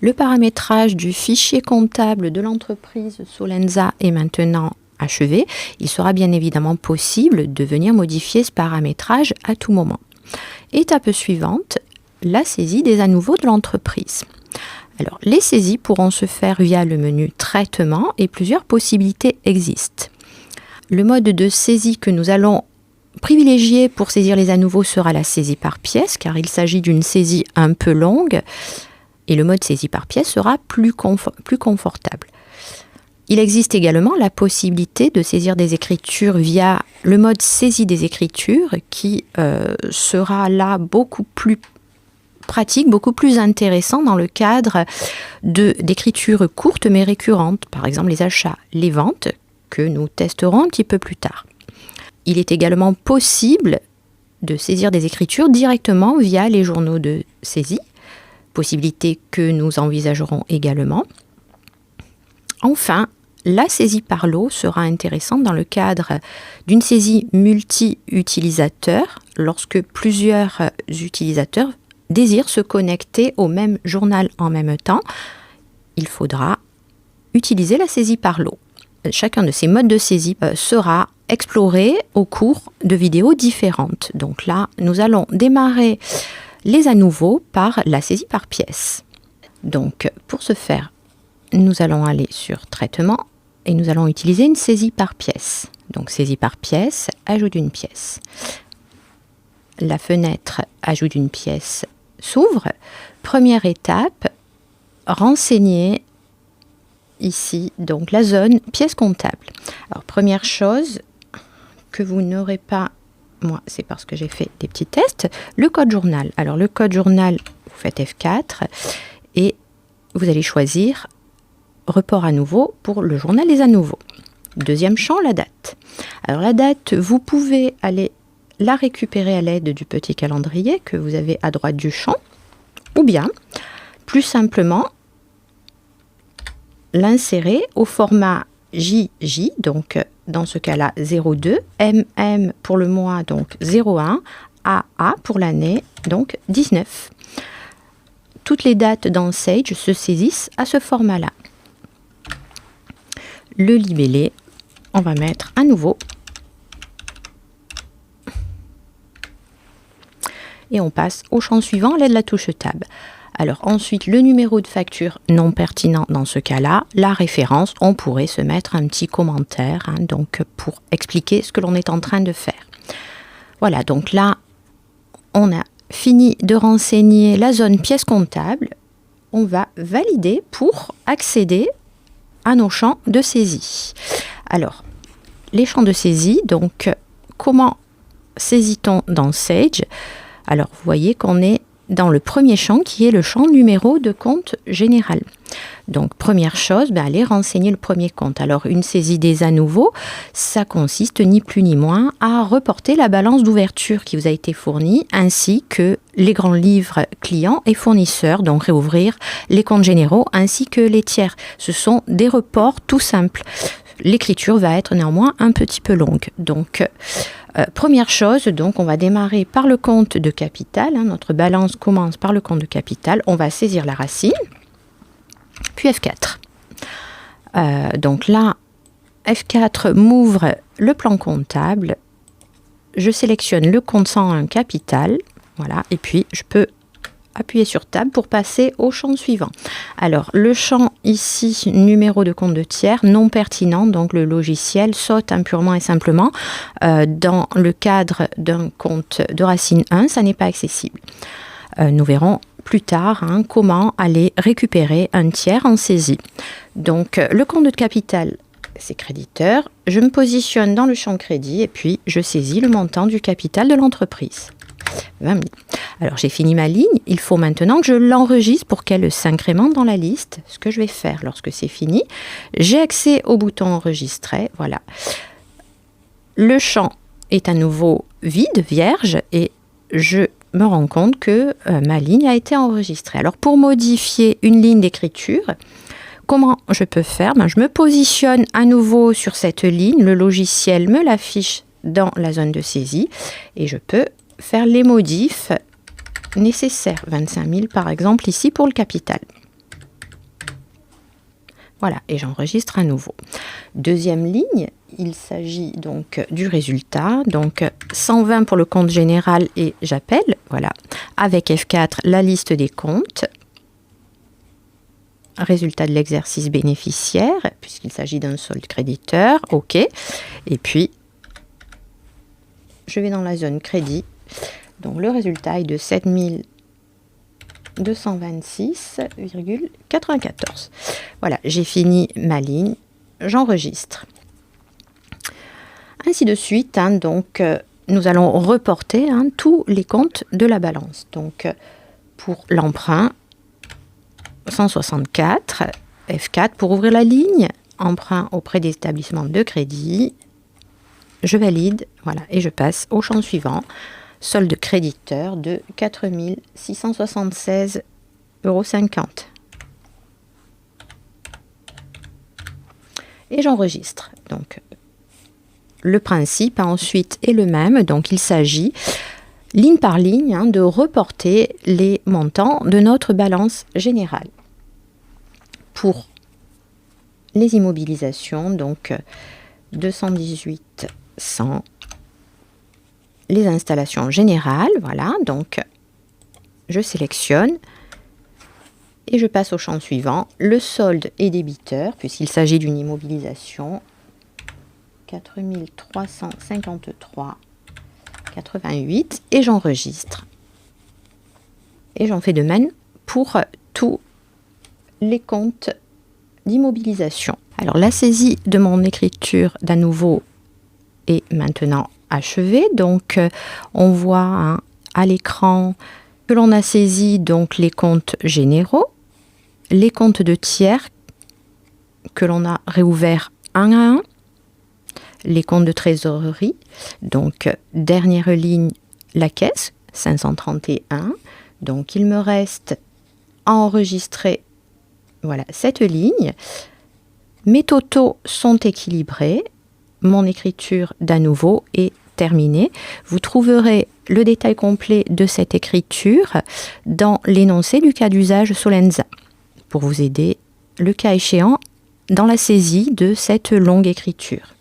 Le paramétrage du fichier comptable de l'entreprise Solenza est maintenant achevé. Il sera bien évidemment possible de venir modifier ce paramétrage à tout moment. Étape suivante, la saisie des à nouveau de l'entreprise. Alors, les saisies pourront se faire via le menu Traitement et plusieurs possibilités existent. Le mode de saisie que nous allons privilégier pour saisir les à nouveau sera la saisie par pièce, car il s'agit d'une saisie un peu longue. Et le mode saisie par pièce sera plus confortable. Il existe également la possibilité de saisir des écritures via le mode saisie des écritures qui sera là beaucoup plus pratique, beaucoup plus intéressant dans le cadre d'écritures courtes mais récurrentes, par exemple les achats, les ventes, que nous testerons un petit peu plus tard. Il est également possible de saisir des écritures directement via les journaux de saisie, possibilité que nous envisagerons également. Enfin, la saisie par lot sera intéressante dans le cadre d'une saisie multi-utilisateur, lorsque plusieurs utilisateurs désirent se connecter au même journal en même temps. Il faudra utiliser la saisie par lot. Chacun de ces modes de saisie sera exploré au cours de vidéos différentes. Donc là, nous allons démarrer les à nouveau par la saisie par pièce. Donc, pour ce faire, nous allons aller sur Traitement et nous allons utiliser une saisie par pièce. Donc, saisie par pièce, ajout d'une pièce. La fenêtre Ajout d'une pièce s'ouvre. Première étape, renseigner ici donc la zone pièce comptable. Alors, première chose que vous n'aurez pas, moi, c'est parce que j'ai fait des petits tests, le code journal. Alors, le code journal, vous faites F4 et vous allez choisir report à nouveau pour le journal des à nouveau. Deuxième champ, la date. Alors, la date, vous pouvez aller la récupérer à l'aide du petit calendrier que vous avez à droite du champ, ou bien, plus simplement, l'insérer au format JJ, donc dans ce cas-là 02, MM pour le mois, donc 01, AA pour l'année, donc 19. Toutes les dates dans Sage se saisissent à ce format-là. Le libellé, on va mettre à nouveau. Et on passe au champ suivant à l'aide de la touche Tab. Alors ensuite, le numéro de facture non pertinent dans ce cas-là, la référence, on pourrait se mettre un petit commentaire donc pour expliquer ce que l'on est en train de faire. Voilà, donc là, on a fini de renseigner la zone pièce comptable. On va valider pour accéder à nos champs de saisie. Alors, les champs de saisie, donc comment saisit-on dans Sage ? Alors, vous voyez qu'on est dans le premier champ qui est le champ numéro de compte général. Donc, première chose, aller renseigner le premier compte. Alors, une saisie des à nouveau, ça consiste ni plus ni moins à reporter la balance d'ouverture qui vous a été fournie, ainsi que les grands livres clients et fournisseurs, donc réouvrir les comptes généraux ainsi que les tiers. Ce sont des reports tout simples. L'écriture va être néanmoins un petit peu longue. Donc, première chose, donc on va démarrer par le compte de capital. Notre balance commence par le compte de capital. On va saisir la racine, puis F4. Donc là, F4 m'ouvre le plan comptable. Je sélectionne le compte 101 capital. Voilà, et puis je peux appuyer sur Tab pour passer au champ suivant. Alors, le champ ici, numéro de compte de tiers, non pertinent, donc le logiciel saute purement et simplement. Dans le cadre d'un compte de racine 1, ça n'est pas accessible. Nous verrons plus tard comment aller récupérer un tiers en saisie. Donc, le compte de capital, c'est créditeur. Je me positionne dans le champ crédit et puis je saisis le montant du capital de l'entreprise. 20 000. Alors, j'ai fini ma ligne. Il faut maintenant que je l'enregistre pour qu'elle s'incrémente dans la liste. Ce que je vais faire lorsque c'est fini, j'ai accès au bouton enregistrer. Voilà. Le champ est à nouveau vide, vierge, et je me rends compte que ma ligne a été enregistrée. Alors, pour modifier une ligne d'écriture, comment je peux faire ? Je me positionne à nouveau sur cette ligne. Le logiciel me l'affiche dans la zone de saisie et je peux faire les modifs nécessaires. 25 000 par exemple ici pour le capital. Voilà, et j'enregistre à nouveau. Deuxième ligne, il s'agit donc du résultat. Donc 120 pour le compte général et j'appelle, voilà, avec F4 la liste des comptes. Résultat de l'exercice bénéficiaire, puisqu'il s'agit d'un solde créditeur, OK. Et puis, je vais dans la zone crédit. Donc le résultat est de 7226,94. Voilà, j'ai fini ma ligne, j'enregistre. Ainsi de suite, donc nous allons reporter tous les comptes de la balance. Donc pour l'emprunt, 164, F4 pour ouvrir la ligne, emprunt auprès des établissements de crédit, je valide, voilà, et je passe au champ suivant, solde créditeur de 4 676,50 €. Et j'enregistre. Donc, le principe ensuite est le même, donc il s'agit ligne par ligne de reporter les montants de notre balance générale. Pour les immobilisations, donc 218 100, les installations générales, voilà, donc je sélectionne et je passe au champ suivant, le solde est débiteur, puisqu'il s'agit d'une immobilisation, 4 353,88, et j'enregistre. Et j'en fais de même pour tous les comptes d'immobilisation. Alors la saisie de mon écriture d'à nouveau est maintenant achevée. Donc on voit à l'écran que l'on a saisi donc les comptes généraux, les comptes de tiers que l'on a réouverts un à un, les comptes de trésorerie, donc dernière ligne, la caisse, 531. Donc il me reste à enregistrer, voilà, cette ligne. Mes totaux sont équilibrés, mon écriture d'à nouveau est terminée. Vous trouverez le détail complet de cette écriture dans l'énoncé du cas d'usage Solenza, pour vous aider, le cas échéant, dans la saisie de cette longue écriture.